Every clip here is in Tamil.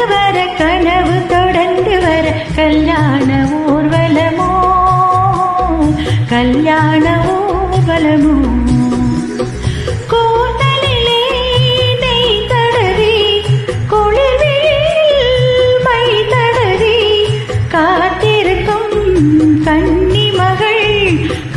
வளர்ந்து வர கனவு தொடர்ந்து வர கல்யாண ஊர்வலமோ கல்யாண ஊர்வலமோ கூந்தலிலே நெய் தடவி குளிர்வில் மை தடவி காத்திருக்கும் கன்னி மகள்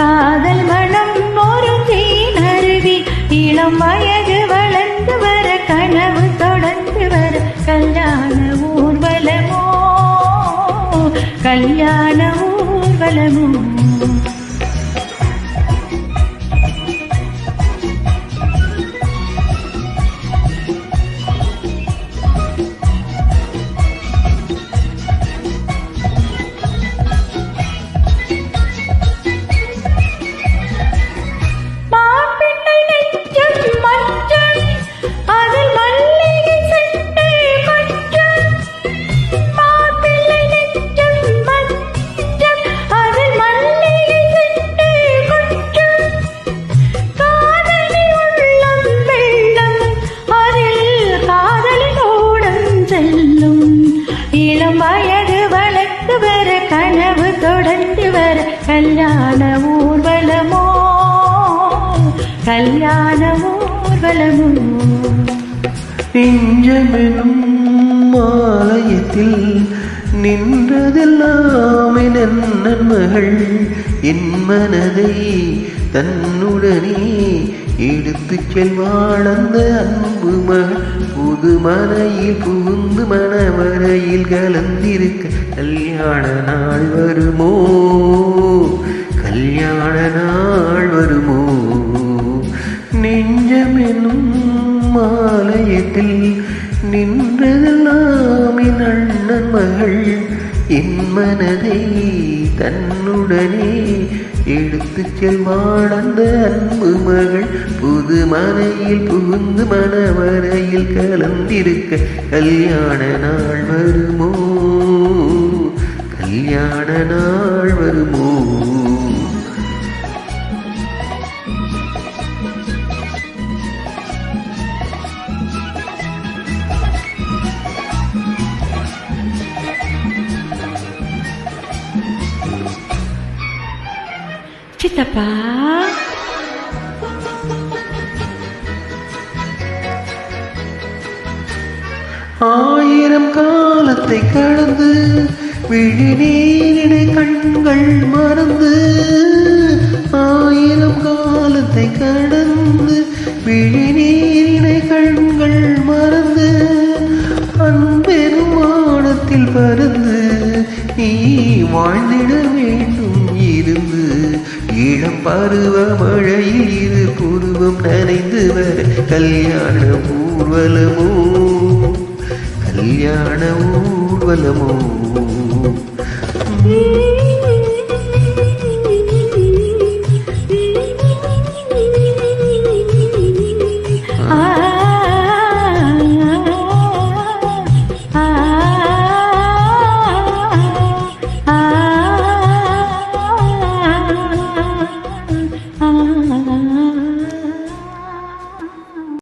காதல் மனம் ஒரு தேனருவி இளம் வயது வளர்ந்து வர கனவு தொடர்ந்து வர கல்யாண ஊர்வலமோ கல்யாண ஊர்வலமோ இளம் வயது வளர்ந்து வர கனவு தொடர்ந்து வர கல்யாண ஊர்வலமோ கல்யாண ஊர்வலமோ நெஞ்சமெனும் ஆலயத்தில் நின்றதெல்லாம் என் நன்மகள் என் மனதை தன்னுடனே எடுத்துச் செல்வாள் அந்த அன்பு மகள் புது மனையில் புகுந்து மனவரையில் கலந்திருக்க கல்யாண நாள் வருமோ கல்யாண நாள் வருமோ நெஞ்சமெனும் ஆலயத்தில் நின்றதெல்லாம் என் அண்ணன் மகள் என் மனதை தன்னுடனே எடுத்துச் செல்வாள் அந்த அன்பு மகள் புது மனையில் புகுந்து மனவரையில் கலந்திருக்க கல்யாண நாள் வருமோ கல்யாண நாள் வருமோ சித்தப்பா ஆயிரம் காலத்தை கடந்து விழிநீரிடை கண்கள் மறந்து ஆயிரம் காலத்தை கடந்து விழிநீரிடை கண்கள் மறந்து அன்பெரும் வானத்தில் பறந்து நீ வாழ்ந்திட வேண்டும் இருந்து இளம் பருவ மழையில் இரு புருவம் நனைந்து வர கல்யாண ஊர்வலமோ கல்யாண ஊர்வலமோ